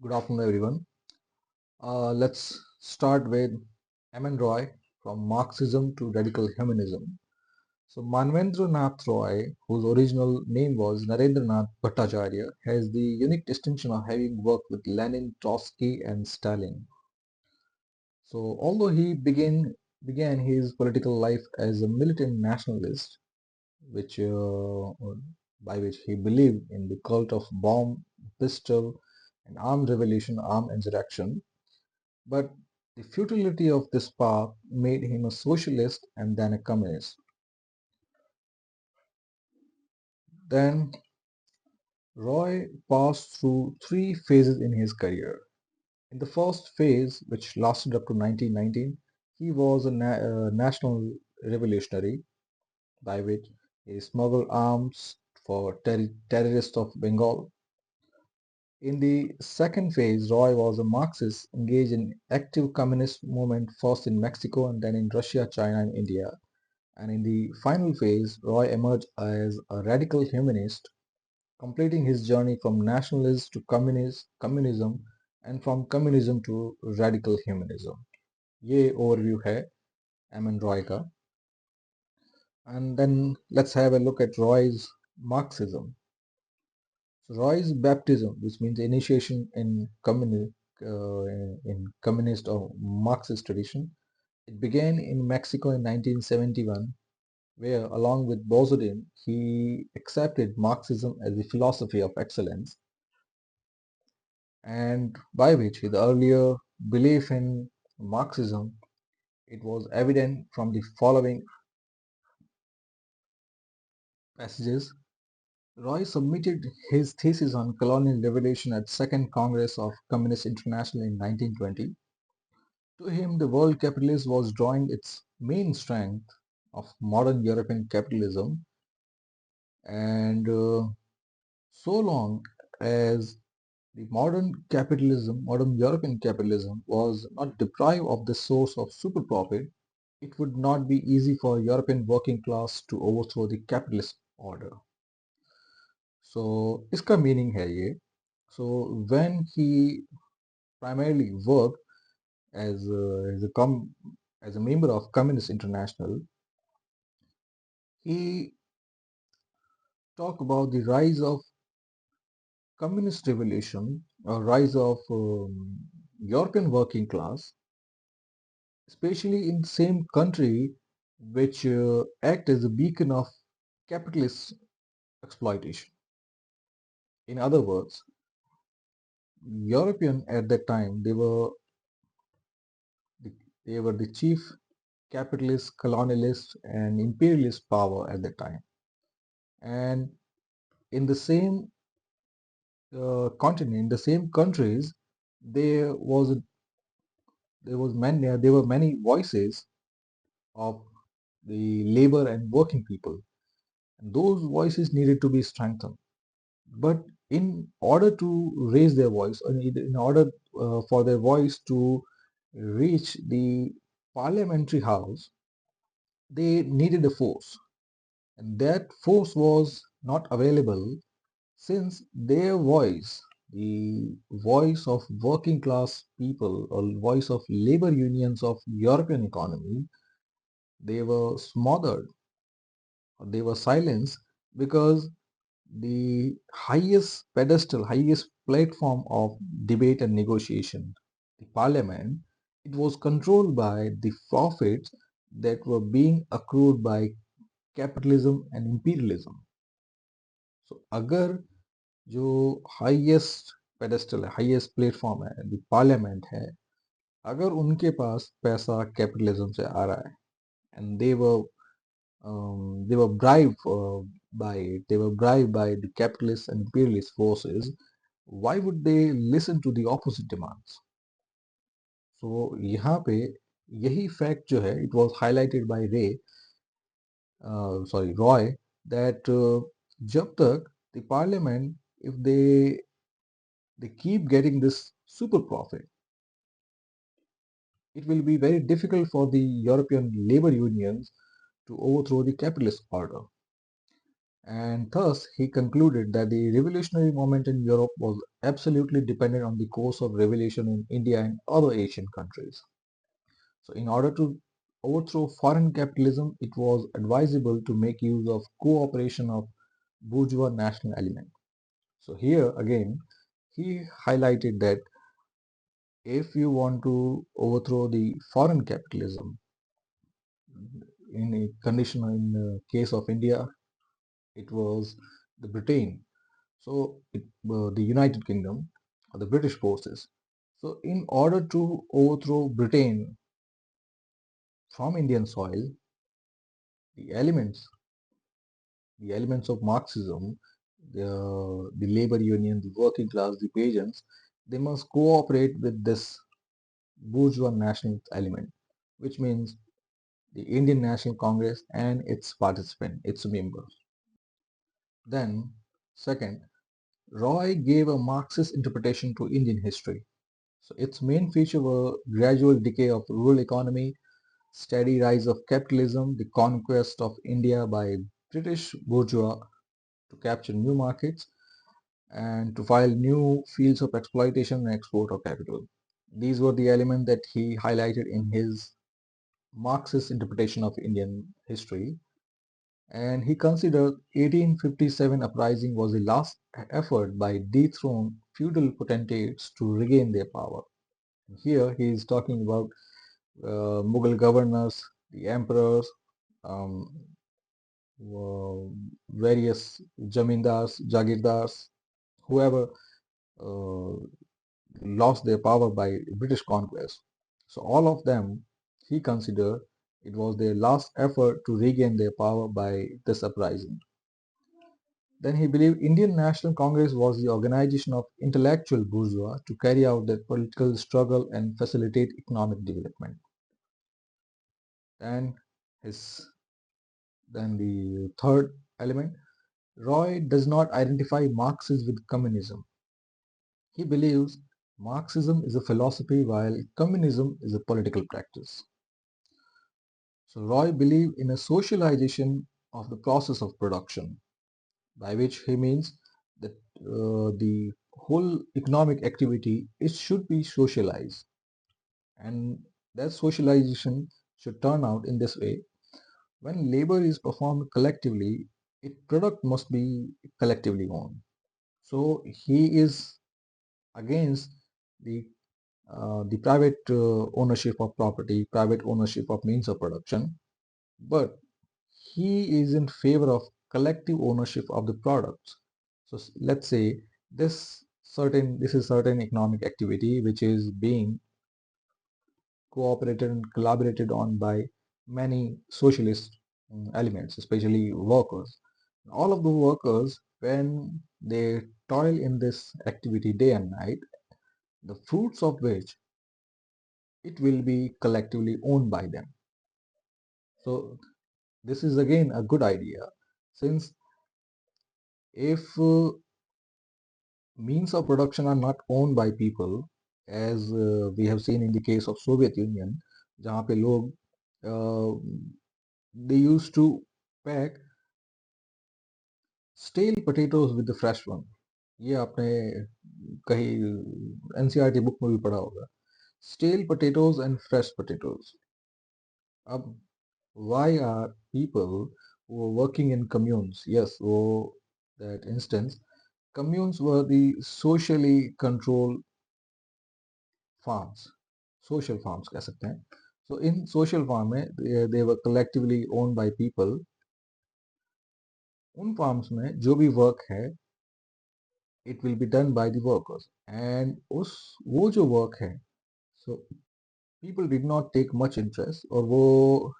Good afternoon, everyone. Let's start with M.N. Roy, from Marxism to radical humanism. So, Manvendra Nath Roy, whose original name was Narendranath Bhattacharya, has the unique distinction of having worked with Lenin, Trotsky, and Stalin. So, although he began his political life as a militant nationalist, which by which he believed in the cult of bomb, pistol, and armed revolution, armed insurrection. But the futility of this path made him a socialist and then a communist. Then Roy passed through three phases in his career. In the first phase, which lasted up to 1919, he was a national revolutionary, by which he smuggled arms for terrorists of Bengal. In the second phase, Roy was a Marxist engaged in active communist movement first in Mexico and then in Russia, China, and India. And in the final phase, Roy emerged as a radical humanist, completing his journey from nationalism to communism and from communism to radical humanism. ये overview है M N Roy का. And then let's have a look at Roy's Marxism. So Roy's baptism, which means initiation in communist or Marxist tradition, it began in Mexico in 1971, where, along with Bozodin, he accepted Marxism as the philosophy of excellence, and by which the earlier belief in Marxism, it was evident from the following passages. Roy submitted his thesis on colonial revolution at Second Congress of Communist International in 1920. To him, the world capitalist was drawing its main strength of modern European capitalism, and so long as the modern European capitalism was not deprived of the source of super profit, it would not be easy for European working class to overthrow the capitalist order. So इसका meaning है ये. So when he primarily worked as as a member of Communist International, he talked about the rise of communist revolution, or rise of European working class, especially in the same country which act as a beacon of capitalist exploitation. In other words, European at that time, the, they were the chief capitalist, colonialist, and imperialist power at that time. And in the same continent, in the same countries, there was there were many voices of the labor and working people, and those voices needed to be strengthened. But in order to raise their voice, or in order for their voice to reach the parliamentary house, they needed a force, and that force was not available since their voice, the voice of working class people or voice of labor unions of European economy, they were smothered, or they were silenced, because the highest pedestal, highest platform of debate and negotiation, the parliament, it was controlled by the profits that were being accrued by capitalism and imperialism. So अगर जो highest pedestal है, highest platform है, the parliament है, अगर उनके पास पैसा capitalism से आ रहा है, and they were bribed by it. They were bribed by the capitalist and imperialist forces. Why would they listen to the opposite demands? So यहाँ पे यही fact जो है, it was highlighted by Roy, that जब तक the parliament, if they keep getting this super profit, it will be very difficult for the European labor unions to overthrow the capitalist order. And thus he concluded that the revolutionary movement in Europe was absolutely dependent on the course of revolution in India and other Asian countries. So in order to overthrow foreign capitalism, it was advisable to make use of cooperation of bourgeois national element. So here again, he highlighted that if you want to overthrow the foreign capitalism, in a condition in the case of India, it was the Britain. So the United Kingdom or the British forces. So in order to overthrow Britain from Indian soil, the elements the elements of Marxism, the labor union, the working class, the peasants, they must cooperate with this bourgeois national element, which means the Indian National Congress and its participant, its members. Then, second, Roy gave a Marxist interpretation to Indian history. So its main feature were gradual decay of rural economy, steady rise of capitalism, the conquest of India by British bourgeois to capture new markets, and to file new fields of exploitation and export of capital. These were the elements that he highlighted in his Marxist interpretation of Indian history, and he considered 1857 uprising was the last effort by dethroned feudal potentates to regain their power. Here he is talking about Mughal governors, the emperors, um, various jamindars, jagirdars, whoever uh, lost their power by British conquest. So all of them, he considered it was their last effort to regain their power by this uprising. Then he believed Indian National Congress was the organization of intellectual bourgeois to carry out their political struggle and facilitate economic development. And his then the third element, Roy does not identify Marxism with communism. He believes Marxism is a philosophy while communism is a political practice. So Roy believed in a socialization of the process of production, by which he means that the whole economic activity it should be socialized, and that socialization should turn out in this way: when labor is performed collectively, its product must be collectively owned. So he is against the private ownership of property, private ownership of means of production, but he is in favor of collective ownership of the products. So let's say this is certain economic activity which is being cooperated and collaborated on by many socialist elements, especially workers. All of the workers, when they toil in this activity day and night, the fruits of which it will be collectively owned by them. So this is again a good idea, since if means of production are not owned by people, as we have seen in the case of Soviet Union, जहाँ पे लोग they used to pack stale potatoes with the fresh one. ये आपने कहीं NCERT book में भी पढ़ा होगा. Stale potatoes and fresh potatoes. अब why are people who are working in communes? Yes, वो that instance, communes were the socially controlled farms, social farms कह सकते हैं. So in social farm में they were collectively owned by people. उन farms में जो भी work है it will be done by the workers, and उस वो जो work है, so people did not take much interest, और वो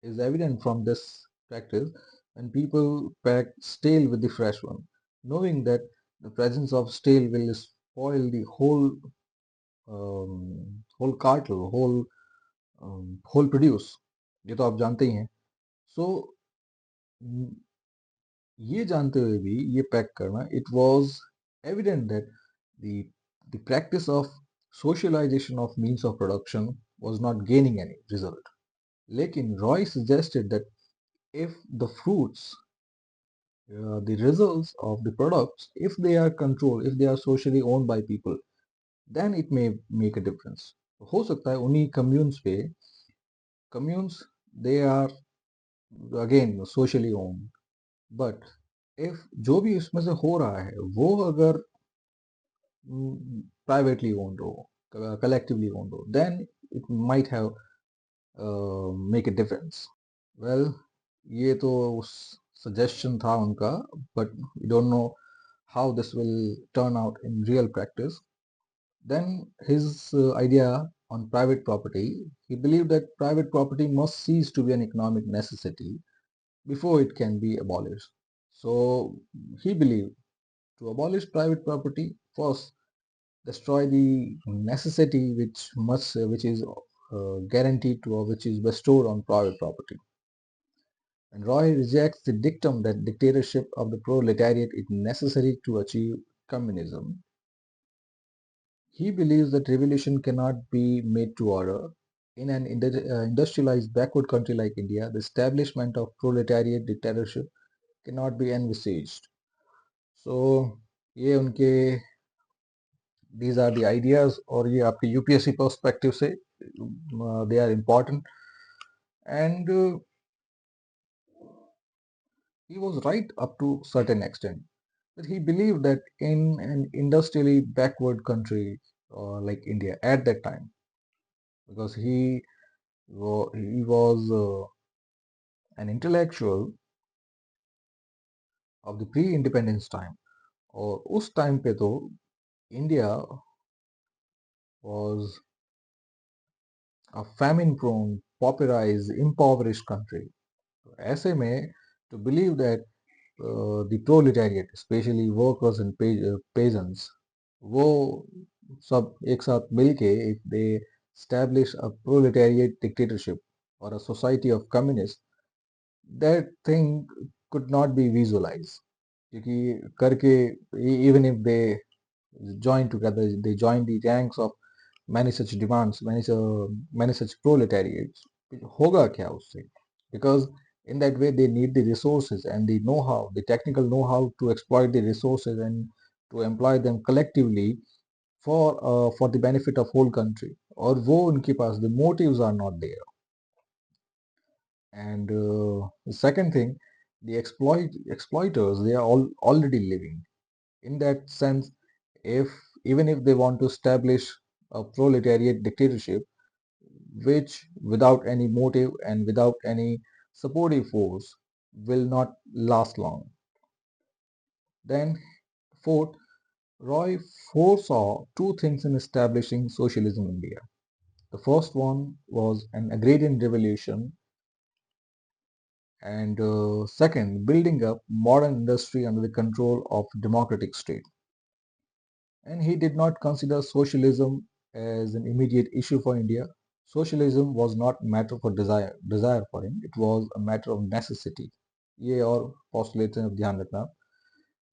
is evident from this practice when people pack stale with the fresh one, knowing that the presence of stale will spoil the whole cartel, whole produce. ये तो आप जानते ही हैं. So ये जानते हुए भी ये पैक करना, it was evident that the the practice of socialization of means of production was not gaining any result. लेकिन Roy suggested that if the fruits the results of the products, if they are controlled, if they are socially owned by people, then it may make a difference. हो सकता है उन्हीं communes पे, communes, they are again socially owned, but if जो भी इसमें से हो रहा है वो अगर privately owned हो, collectively owned हो, then it might have make a difference. Well, ये तो suggestion था उनका, but we don't know how this will turn out in real practice. Then his idea on private property, he believed that private property must cease to be an economic necessity before it can be abolished. So he believed to abolish private property, first destroy the necessity which is guaranteed to, or which is bestowed on private property. And Roy rejects the dictum that dictatorship of the proletariat is necessary to achieve communism. He believes that revolution cannot be made to order. In an industrialized backward country like India, the establishment of proletariat dictatorship cannot be envisaged. So ये उनके these are the ideas, और ये आपके UPSC perspective से they are important, and he was right up to certain extent. But he believed that in an industrially backward country like India at that time, because he was an intellectual of the pre-independence time, और उस time पे तो India was a famine-prone, pauperized, impoverished country. तो ऐसे में to believe that the proletariat, especially workers and peasants, वो सब एक साथ मिलके if they establish a proletariat dictatorship or a society of communists, that thing could not be visualized. क्योंकि करके even if they join together, they join the ranks of many such demands, many such proletariats, होगा क्या उससे? Because in that way they need the resources and the know-how, the technical know-how to exploit the resources and to employ them collectively for the benefit of whole country. और वो उनके पास the motives are not there. And the second thing, the exploiters, they are all already living. In that sense, if even if they want to establish a proletariat dictatorship, which without any motive and without any supportive force will not last long. Then, fourth, Roy foresaw two things in establishing socialism in India. The first one was an agrarian revolution, and second, building up modern industry under the control of democratic state. And he did not consider socialism as an immediate issue for India. Socialism was not a matter for desire for him, it was a matter of necessity. ये और postulates हैं, ध्यान रखना.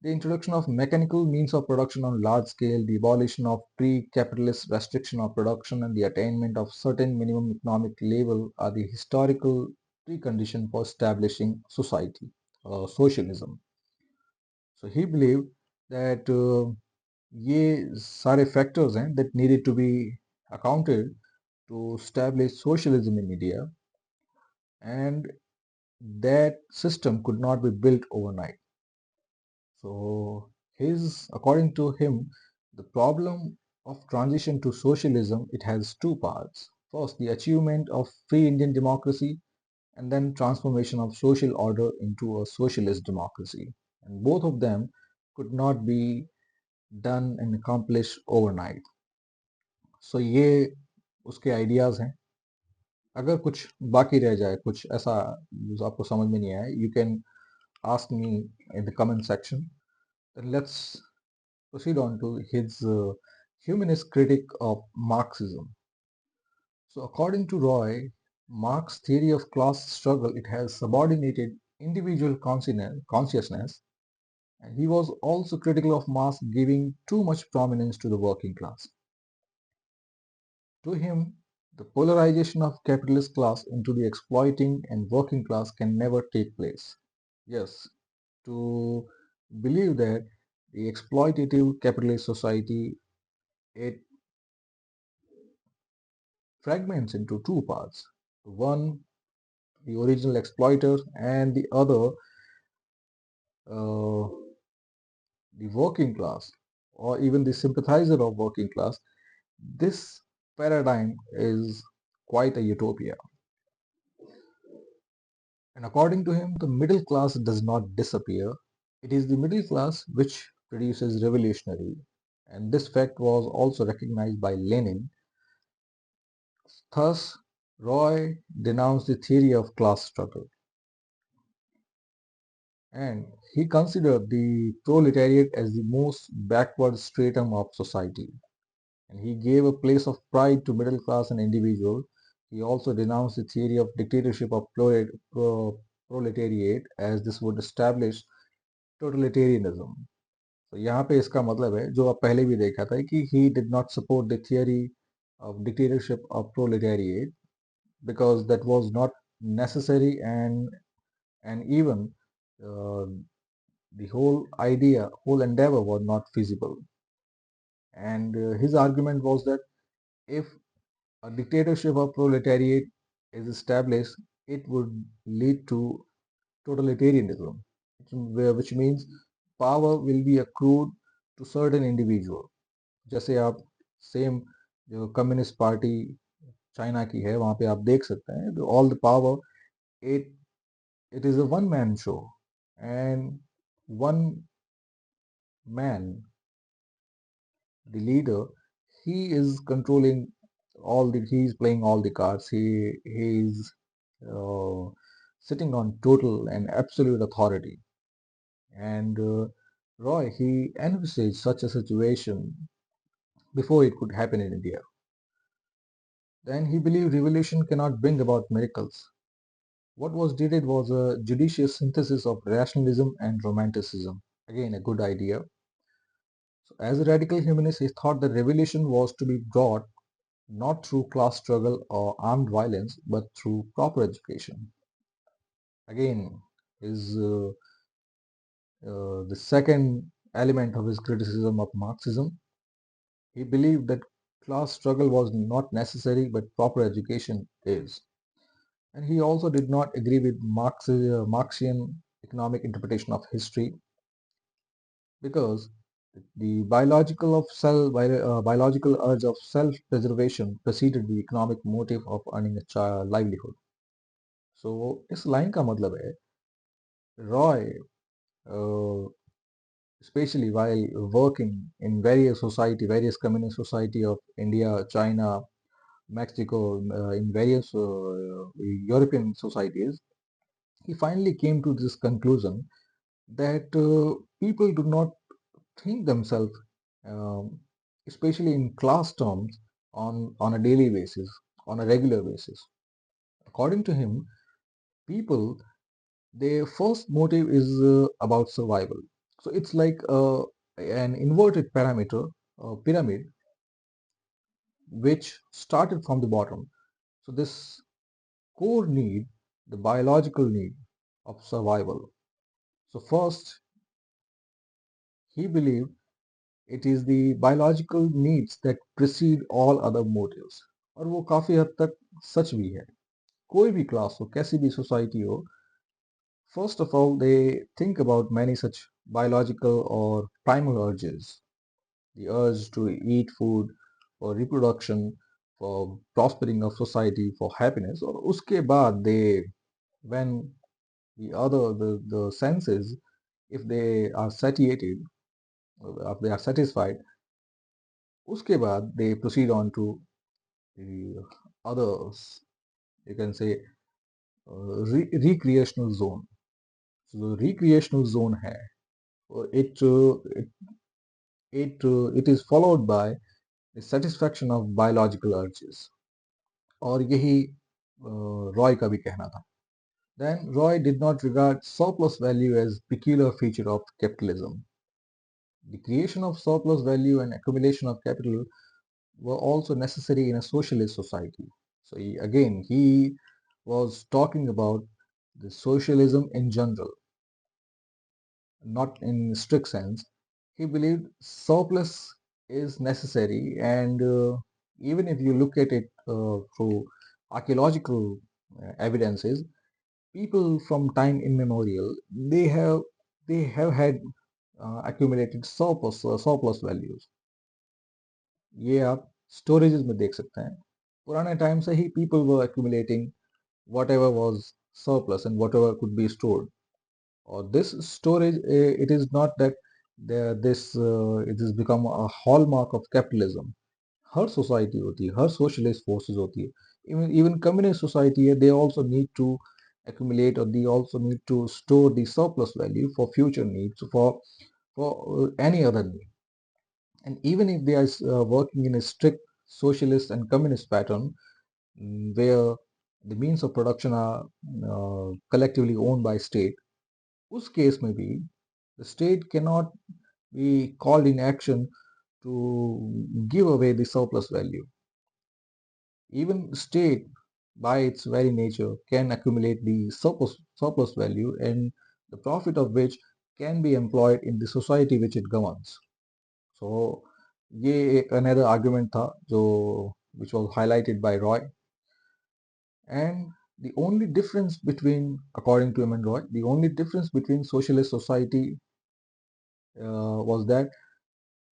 The introduction of mechanical means of production on large scale, the abolition of pre-capitalist restriction of production, and the attainment of certain minimum economic level are the historical precondition for establishing society, socialism. So he believed that ये सारे factors हैं that needed to be accounted to establish socialism in India, and that system could not be built overnight. So according to him, the problem of transition to socialism, it has two parts. First, the achievement of free Indian democracy, and then transformation of social order into a socialist democracy. And both of them could not be done and accomplished overnight. So ये उसके ideas हैं. अगर कुछ बाकी रह जाए, कुछ ऐसा जो आपको समझ में नहीं आया, you can ask me in the comment section. Then let's proceed on to his humanist critique of Marxism. So according to Roy, Marx's theory of class struggle, it has subordinated individual consciousness, and he was also critical of Marx giving too much prominence to the working class. To him, the polarization of capitalist class into the exploiting and working class can never take place. Yes, to believe that the exploitative capitalist society, it fragments into two parts. One, the original exploiter, and the other, uh, the working class, or even the sympathizer of working class. This paradigm is quite a utopia. And according to him, the middle class does not disappear. It is the middle class which produces revolutionary. And this fact was also recognized by Lenin. Thus, Roy denounced the theory of class struggle. And he considered the proletariat as the most backward stratum of society. And he gave a place of pride to middle class and individual. He also denounced the theory of dictatorship of proletariat as this would establish totalitarianism. तो यहाँ पे इसका मतलब है जो आप पहले भी देखा था कि he did not support the theory of dictatorship of proletariat because that was not necessary, and even uh, the whole endeavor was not feasible. And his argument was that if a dictatorship of proletariat is established, it would lead to totalitarianism, which means power will be accrued to certain individual. जैसे आप same जो communist party China की है वहां पे आप देख सकते हैं all the power it it is a one man show and one man, the leader, he is controlling he's playing all the cards. He's uh, sitting on total and absolute authority. And Roy, he envisaged such a situation before it could happen in India. Then he believed revolution cannot bring about miracles. What was needed was a judicious synthesis of rationalism and romanticism. Again, a good idea. So, as a radical humanist, he thought that revolution was to be brought not through class struggle or armed violence, but through proper education. Again, is the second element of his criticism of Marxism. He believed that class struggle was not necessary, but proper education is. And he also did not agree with Marxian economic interpretation of history because the biological urge of self-preservation preceded the economic motive of earning a livelihood. So इस line का मतलब है Roy, uh, especially while working in various communist society of India, China, Mexico, in various European societies, he finally came to this conclusion that people do not think themselves, um, especially in class terms, on a daily basis, on a regular basis. According to him, people, their first motive is about survival. So it's like an inverted pyramid, which started from the bottom. So this core need, the biological need of survival. So first, he believed it is the biological needs that precede all other motives. और वो काफी हद तक सच भी है. कोई भी class हो, कैसी भी सोसाइटी हो, first of all, they think about many such biological or primal urges. The urge to eat food, for reproduction, for prospering of society, for happiness. और उसके बाद when the senses, if they are satiated, if they are satisfied, उसके बाद they proceed on to the others. You can say recreational zone. So the recreational zone है, it is followed by the satisfaction of biological urges. और यही रॉय का भी कहना था. Then Roy did not regard surplus value as peculiar feature of capitalism. The creation of surplus value and accumulation of capital were also necessary in a socialist society. So he was talking about the socialism in general. not in strict sense. He believed surplus is necessary, and even if you look at it through archaeological evidences, people from time immemorial they have had accumulated surplus values. ये आप storages में देख सकते हैं. पुराने time से ही people were accumulating whatever was surplus and whatever could be stored. Or this storage, it is not that it has become a hallmark of capitalism. Her society होती है, हर सोशलिस्ट फोर्सेस होती है, even communist society, they also need to accumulate, or they also need to store the surplus value for future needs, for any other need. And even if they are working in a strict socialist and communist pattern, where the means of production are collectively owned by state, उस case में भी the state cannot be called in action to give away the surplus value. Even state, by its very nature, can accumulate the surplus value, and the profit of which can be employed in the society which it governs. So, ये एक another argument था जो which was highlighted by Roy. And the only difference between, according to M. and Roy, the only difference between socialist society was that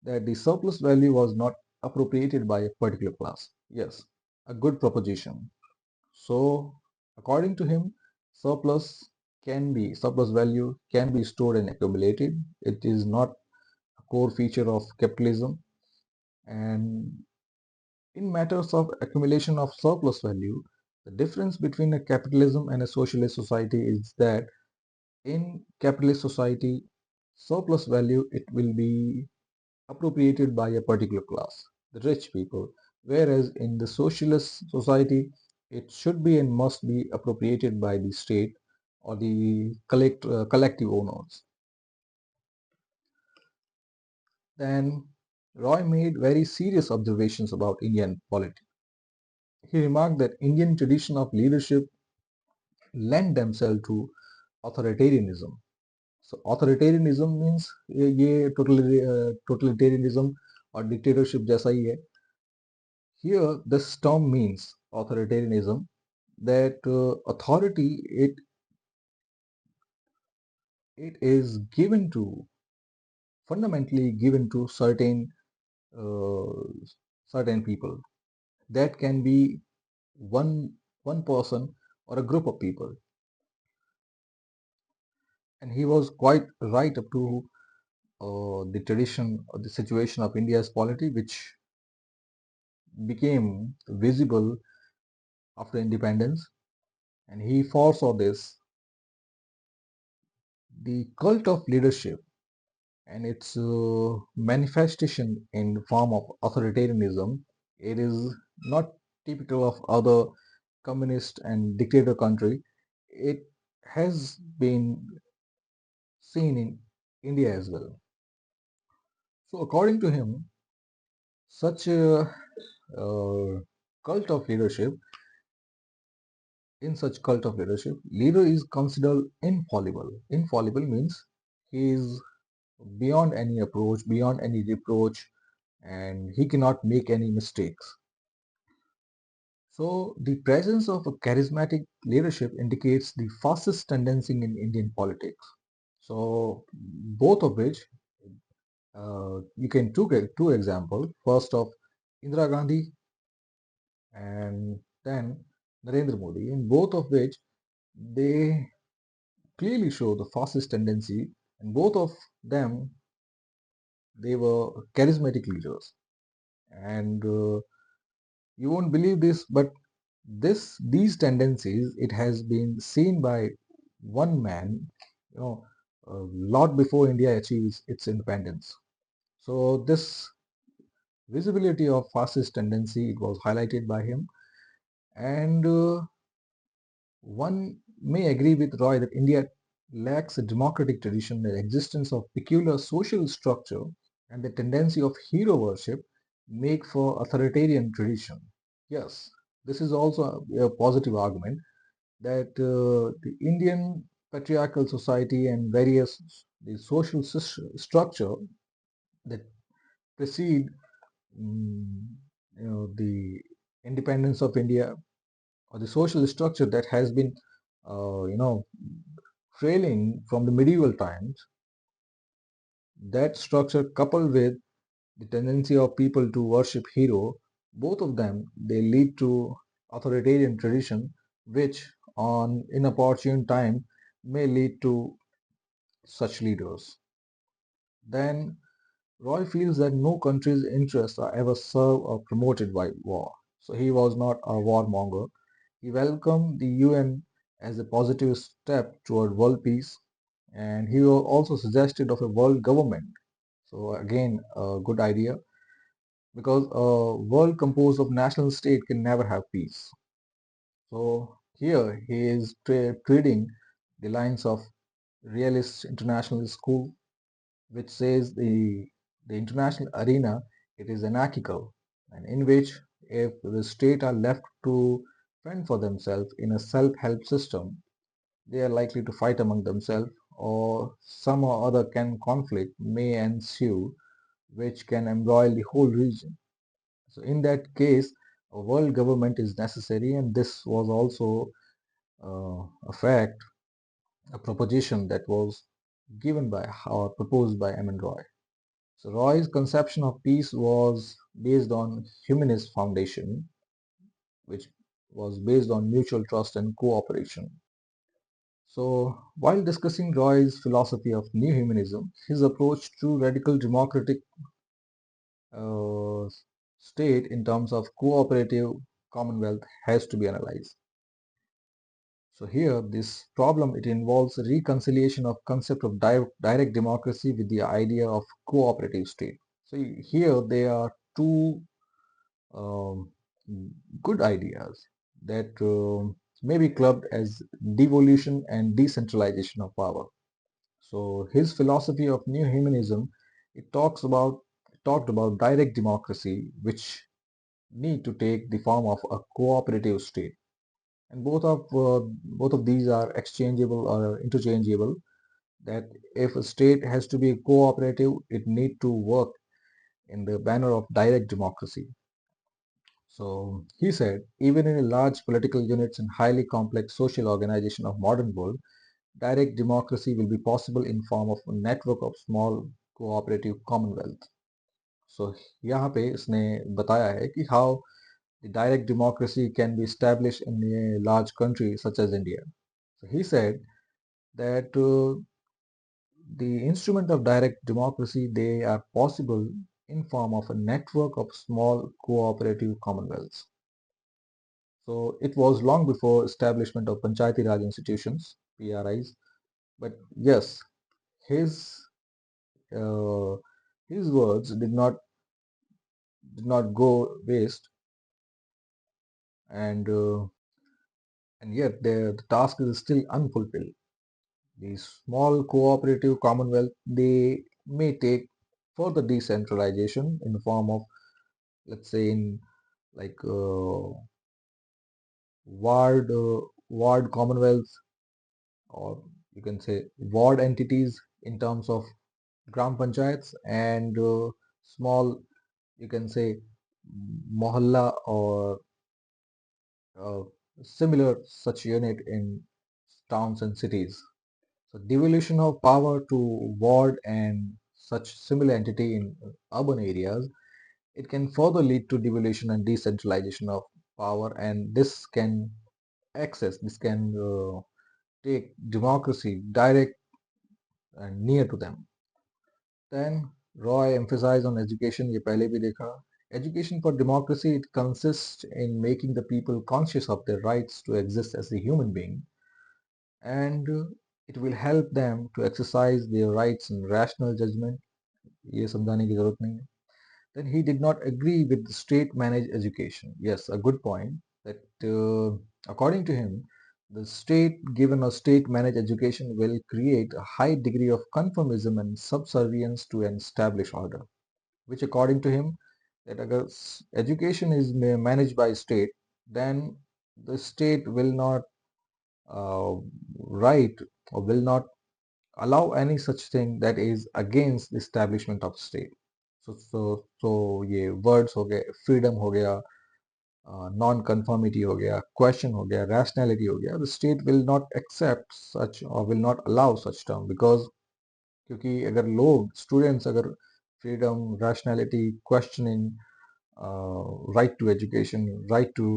the surplus value was not appropriated by a particular class. Yes, a good proposition. So, according to him, surplus value can be stored and accumulated. It is not a core feature of capitalism. And in matters of accumulation of surplus value, the difference between a capitalism and a socialist society is that in capitalist society, surplus value, it will be appropriated by a particular class, the rich people, whereas in the socialist society, it should be and must be appropriated by the state or the collective owners. Then Roy made very serious observations about Indian politics. He remarked that Indian tradition of leadership lend themselves to authoritarianism. So authoritarianism means ये totalitarianism और dictatorship जैसा ही है. Here, this term means authoritarianism, that authority, it is given to, fundamentally given to uh, certain people. That can be one person or a group of people. And he was quite right up to the tradition or the situation of India's polity, which became visible after independence. And he foresaw this. The cult of leadership and its manifestation in the form of authoritarianism, it is not typical of other communist and dictator country. It has been seen in India as well. So according to him, such a cult of leadership, in such cult of leadership, leader is considered infallible. Infallible means he is beyond any approach, beyond any reproach, and he cannot make any mistakes. So the presence of a charismatic leadership indicates the fastest tendency in Indian politics. So both of which, you can two examples. First of Indira Gandhi and then Narendra Modi, in both of which they clearly show the fastest tendency, and both of them, they were charismatic leaders. And you won't believe this, but these tendencies, it has been seen by one man, you know, a lot before India achieves its independence. So this visibility of fascist tendency, it was highlighted by him. And one may agree with Roy that India lacks a democratic tradition, the existence of peculiar social structure, and the tendency of hero worship make for authoritarian tradition. Yes, this is also a positive argument that the Indian patriarchal society and various the social structure that precede the independence of India, or the social structure that has been trailing from the medieval times, that structure coupled with the tendency of people to worship hero, both of them they lead to authoritarian tradition, which on inopportune time may lead to such leaders. Then Roy feels that no country's interests are ever served or promoted by war. So he was not a warmonger. He welcomed the UN as a positive step toward world peace, and he also suggested of a world government. So again, a good idea, because a world composed of national state can never have peace. So here he is treading the lines of realist international school, which says the international arena it is anarchical, and in which if the state are left to fend for themselves in a self-help system, they are likely to fight among themselves, or some or other can conflict may ensue which can embroil the whole region. So in that case, a world government is necessary, and this was also a fact, a proposition that was given by or proposed by Emin Roy. So Roy's conception of peace was based on humanist foundation, which was based on mutual trust and cooperation. So while discussing Roy's philosophy of new humanism, his approach to radical democratic uh, state in terms of cooperative commonwealth has to be analyzed. So here, this problem, it involves a reconciliation of concept of direct democracy with the idea of cooperative state. So here there are two um, good ideas that may be clubbed as devolution and decentralization of power. So his philosophy of new humanism, it talked about direct democracy, which need to take the form of a cooperative state, and both of these are exchangeable or interchangeable. That if a state has to be cooperative, it need to work in the banner of direct democracy. So he said, even in a large political units and highly complex social organization of modern world, direct democracy will be possible in form of a network of small cooperative commonwealth. So यहाँ पे इसने बताया है कि how the direct democracy can be established in a large country such as India. So he said that the instrument of direct democracy they are possible in form of a network of small cooperative commonwealths. So it was long before establishment of Panchayati Raj institutions, PRIs. But yes, his uh, his words did not go waste, and yet the task is still unfulfilled. The small cooperative commonwealth they may take further decentralization in the form of, let's say, in like ward commonwealths, or you can say ward entities in terms of gram panchayats, and small, you can say, mohalla or uh, similar such unit in towns and cities. So devolution of power to ward and such similar entity in urban areas, it can further lead to devolution and decentralization of power, and this can take democracy direct and near to them. Then Roy emphasized on education, ये पहले भी देखा. Education for democracy, it consists in making the people conscious of their rights to exist as a human being, and it will help them to exercise their rights in rational judgment. ये समझाने की जरूरत नहीं है. Then he did not agree with the state managed education. Yes, a good point. That according to him, the state given a state managed education will create a high degree of conformism and subservience to an established order. Which according to him, that agar education is managed by state, then the state will not uh, write or will not allow any such thing that is against the establishment of state. So ये words हो गए, freedom हो गया, non conformity हो गया, question हो गया, rationality हो गया, the state will not accept such और will not allow such term, because क्योंकि अगर लोग स्टूडेंट्स अगर freedom, rationality, questioning, right to education, right to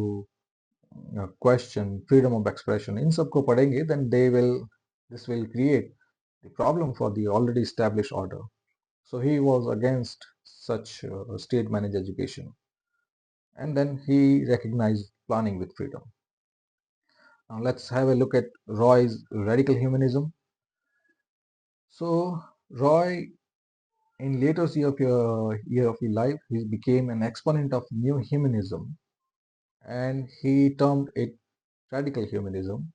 question, freedom of expression, इन सबको पढ़ेंगे, then they will this will create the problem for the already established order. So he was against such state managed education, and then he recognized planning with freedom. Now let's have a look at Roy's radical humanism. So Roy, in later year of his life, he became an exponent of new humanism, and he termed it radical humanism.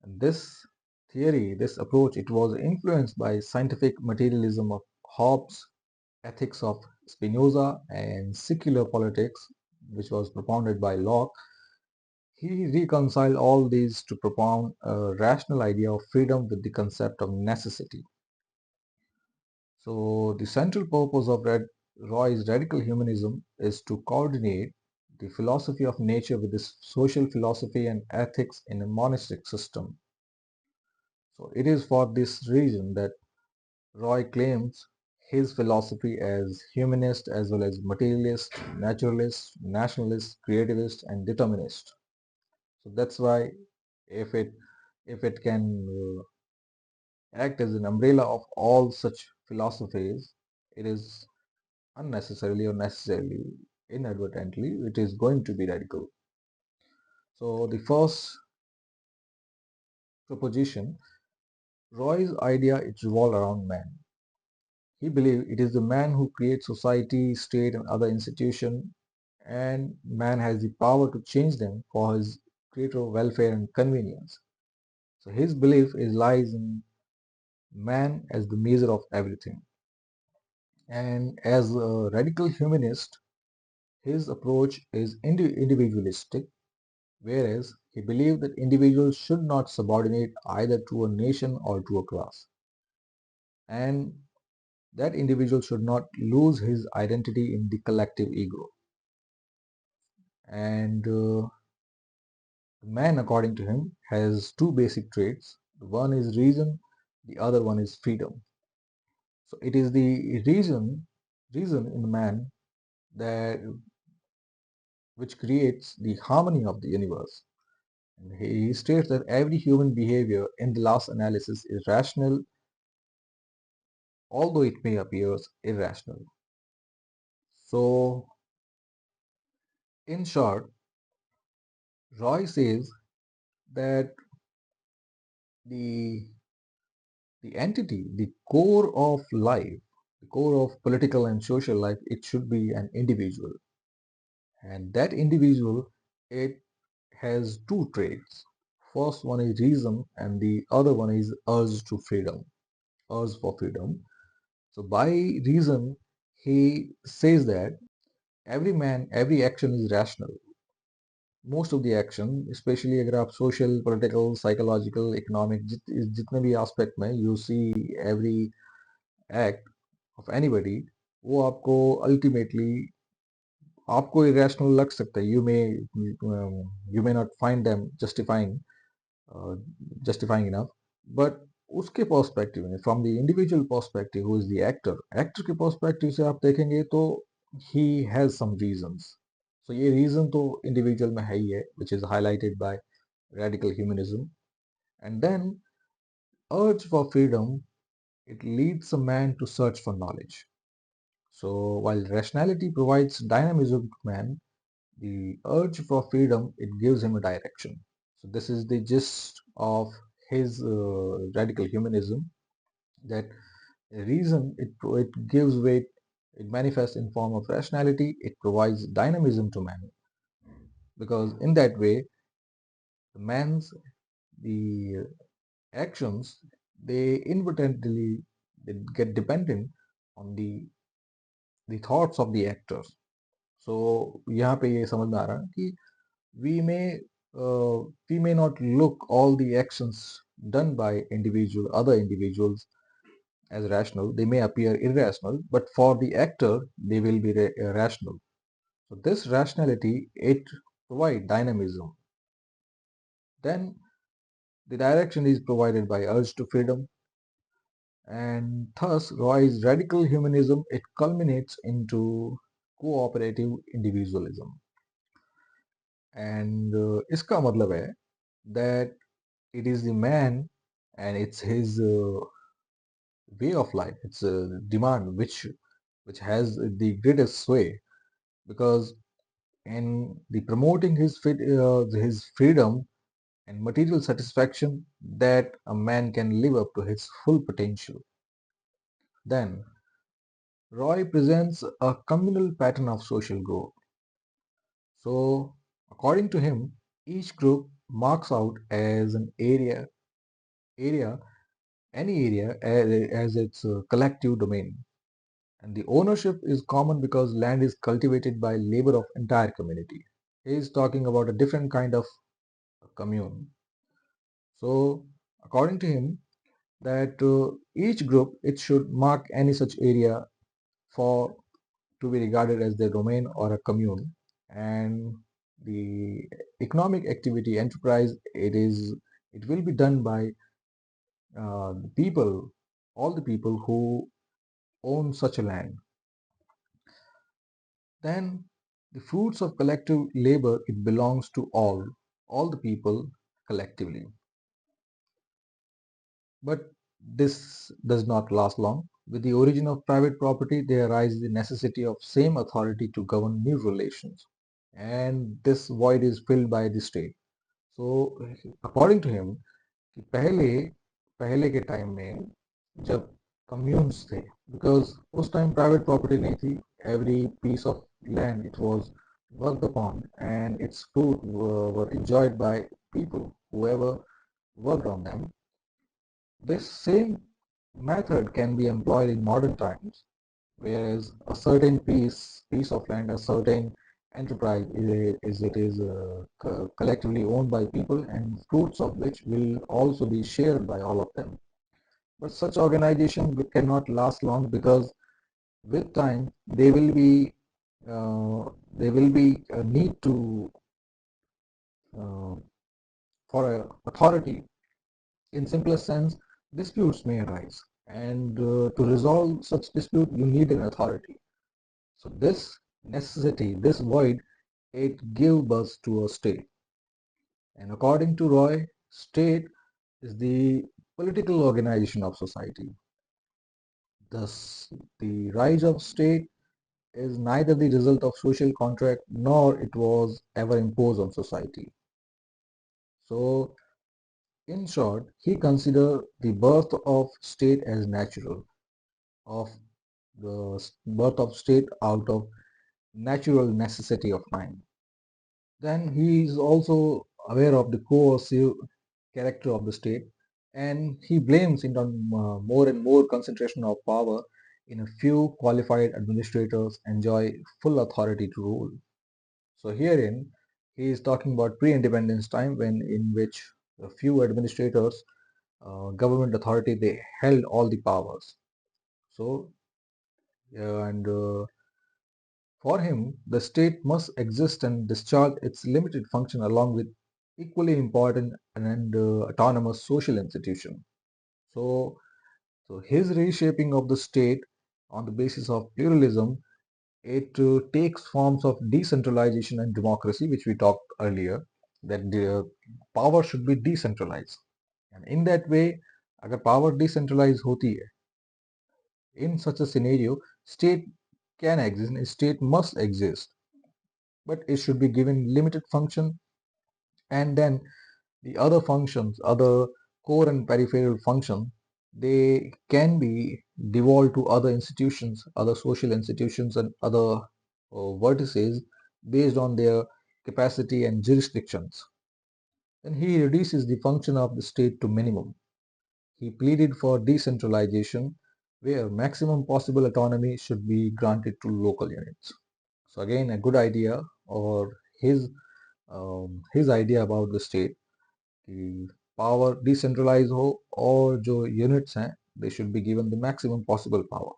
And this theory, this approach, it was influenced by scientific materialism of Hobbes, ethics of Spinoza, and secular politics, which was propounded by Locke. He reconciled all these to propound a rational idea of freedom with the concept of necessity. So, the central purpose of Roy's radical humanism is to coordinate the philosophy of nature with this social philosophy and ethics in a monastic system. So, it is for this reason that Roy claims his philosophy as humanist as well as materialist, naturalist, nationalist, creativist, and determinist. So that's why if it if it can act as an umbrella of all such philosophies, it is unnecessarily or necessarily, inadvertently, it is going to be radical. So the first proposition, Roy's idea, it revolved around man. He believed it is the man who creates society, state, and other institution, and man has the power to change them for his greater welfare and convenience. So his belief is lies in man as the measure of everything. And as a radical humanist, his approach is individualistic, whereas he believed that individuals should not subordinate either to a nation or to a class, and that individual should not lose his identity in the collective ego. And man, according to him, has two basic traits. One is reason, the other one is freedom. So it is the reason in man that which creates the harmony of the universe. And he states that every human behavior in the last analysis is rational, although it may appear irrational. So, in short, Roy says that the the entity, the core of life, the core of political and social life, it should be an individual. And that individual, it has two traits. First one is reason, and the other one is urge to freedom, urge for freedom. So by reason, he says that every man, every action is rational. Most of the action, especially अगर आप social, political, psychological, economic जितने भी aspect में you see every act of anybody, वो आपको ultimately आपको irrational लग सकता है. You may not find them uh, justifying enough, but उसके पर्सपेक्टिव में, from the individual perspective, who is the actor, actor के पर्सपेक्टिव से आप देखेंगे तो ही हैज सम रीजंस. सो ये रीजन तो इंडिविजुअल में है ही है, which is highlighted by radical humanism. And then urge for freedom, it leads a man to search for knowledge. So while rationality provides dynamism to man, the urge for freedom, it gives him a direction. So this is the gist of his radical humanism, that reason, it gives weight, it manifests in form of rationality, it provides dynamism to man, because in that way the man's the actions, they inadvertently they get dependent on the thoughts of the actors. So यहाँ पे ये समझ में आ रहा है कि we may we may not look all the actions done by other individuals as rational, they may appear irrational, but for the actor, they will be rational. So this rationality, it provides dynamism. Then the direction is provided by urge to freedom, and thus Roy's radical humanism, it culminates into cooperative individualism. And इसका मतलब है that it is the man and it's his way of life, it's a demand which has the greatest sway, because in the promoting his freedom and material satisfaction, that a man can live up to his full potential. Then Roy presents a communal pattern of social growth. So according to him, each group marks out as an area any area as its collective domain. And the ownership is common because land is cultivated by labor of entire community. He is talking about a different kind of commune. So according to him, that each group, it should mark any such area for to be regarded as their domain or a commune. And the economic activity enterprise, it will be done by the people, all the people who own such a land. Then the fruits of collective labor, it belongs to all the people collectively. But this does not last long. With the origin of private property, there arises the necessity of same authority to govern new relations. And this void is filled by the state. So according to him, कि पहले पहले के time में जब communes थे, because उस time private property नहीं थी, every piece of land it was worked upon and its fruit were enjoyed by people whoever worked on them. This same method can be employed in modern times, whereas a certain piece of land, a certain enterprise collectively owned by people, and fruits of which will also be shared by all of them. But such organization cannot last long, because with time they will be a need to uh, for a authority. In simplest sense, disputes may arise, and to resolve such dispute, you need an authority. So this necessity, this void, it gives birth to a state. And according to Roy, state is the political organization of society. Thus, the rise of state is neither the result of social contract nor it was ever imposed on society. So, in short, he considered the birth of state as natural, of the birth of state out of natural necessity of time. Then he is also aware of the coercive character of the state, and he blames it on more and more concentration of power in a few qualified administrators enjoy full authority to rule. So herein he is talking about pre-independence time, when in which a few administrators, government authority, they held all the powers. So and for him, the state must exist and discharge its limited function along with equally important and autonomous social institution. So, so his reshaping of the state on the basis of pluralism, it takes forms of decentralization and democracy, which we talked earlier, that the power should be decentralized. And in that way, अगर power decentralized होती है, in such a scenario, state can exist, state must exist, but it should be given limited function, and then the other functions, other core and peripheral function, they can be devolved to other institutions, other social institutions, and other vertices based on their capacity and jurisdictions. Then he reduces the function of the state to minimum. He pleaded for decentralization, where maximum possible autonomy should be granted to local units. So again, a good idea, or his idea about the state. Power decentralize हो और जो units हैं they should be given the maximum possible power.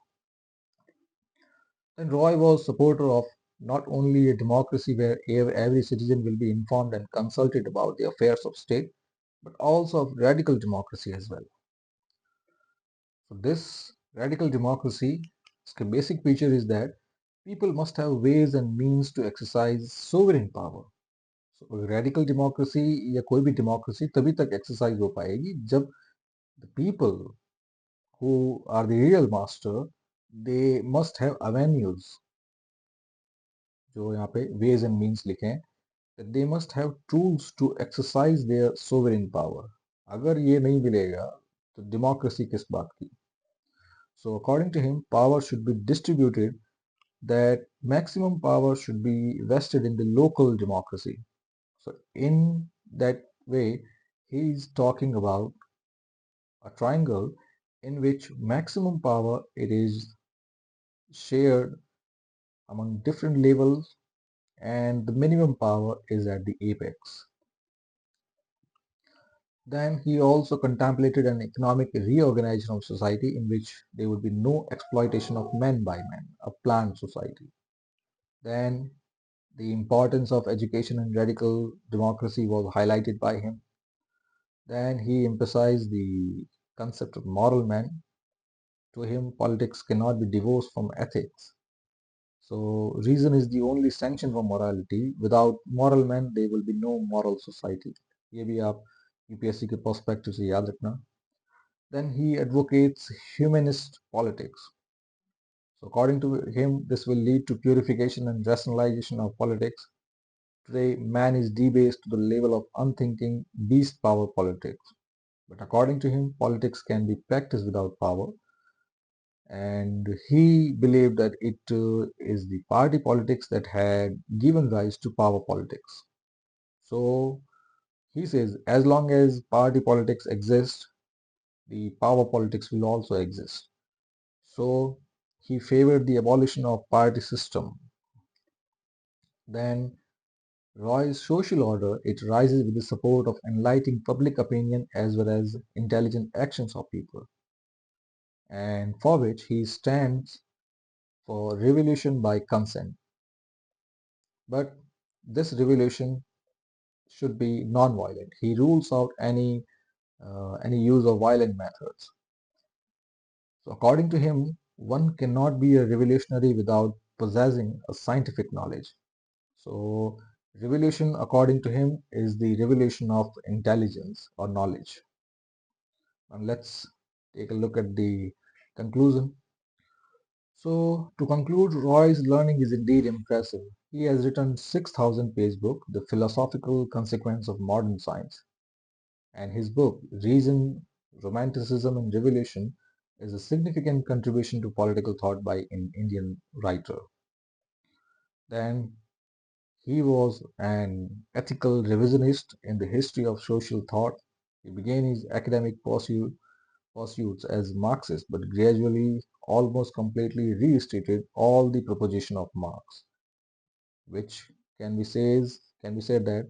Then Roy was supporter of not only a democracy where every citizen will be informed and consulted about the affairs of state, but also of radical democracy as well. So this radical democracy, its basic feature is that people must have ways and means to exercise sovereign power. So radical democracy या कोई भी democracy तभी तक exercise हो पाएगी जब the people who are the real master, they must have avenues, जो यहाँ पे ways and means लिखे हैं, that they must have tools to exercise their sovereign power. अगर ये नहीं मिलेगा तो democracy किस बात की? So according to him, power should be distributed, that maximum power should be vested in the local democracy. So in that way, he is talking about a triangle in which maximum power it is shared among different levels and the minimum power is at the apex. Then he also contemplated an economic reorganization of society in which there would be no exploitation of men by men, a planned society. Then the importance of education and radical democracy was highlighted by him. Then he emphasized the concept of moral man. To him, politics cannot be divorced from ethics. So reason is the only sanction for morality. Without moral men, there will be no moral society. ये भी आप UPSC के perspective से याद रखना. Then he advocates humanist politics. So according to him, this will lead to purification and rationalization of politics. Today, man is debased to the level of unthinking beast power politics. But according to him, politics can be practiced without power. And he believed that it is the party politics that had given rise to power politics. So he says, as long as party politics exists, the power politics will also exist. So he favored the abolition of party system. Then Roy's social order, it rises with the support of enlightening public opinion as well as intelligent actions of people, and for which he stands for revolution by consent. But this revolution should be non-violent. He rules out any use of violent methods. So according to him, one cannot be a revolutionary without possessing a scientific knowledge. So revolution, according to him, is the revolution of intelligence or knowledge. And let's take a look at the conclusion. So to conclude, Roy's learning is indeed impressive. He has written 6,000 page book, The Philosophical Consequence of Modern Science. And his book, Reason, Romanticism and Revolution, is a significant contribution to political thought by an Indian writer. Then he was an ethical revisionist in the history of social thought. He began his academic pursuits as Marxist, but gradually, almost completely restated all the proposition of Marx, which can be said that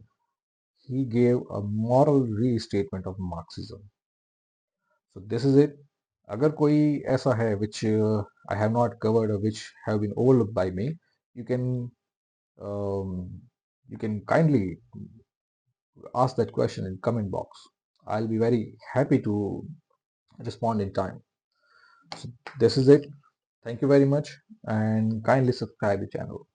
he gave a moral restatement of Marxism. So this is it. अगर कोई ऐसा है which I have not covered or which have been overlooked by me, you can um, you can kindly ask that question in comment box. I'll be very happy to respond in time. So this is it. Thank you very much and kindly subscribe the channel.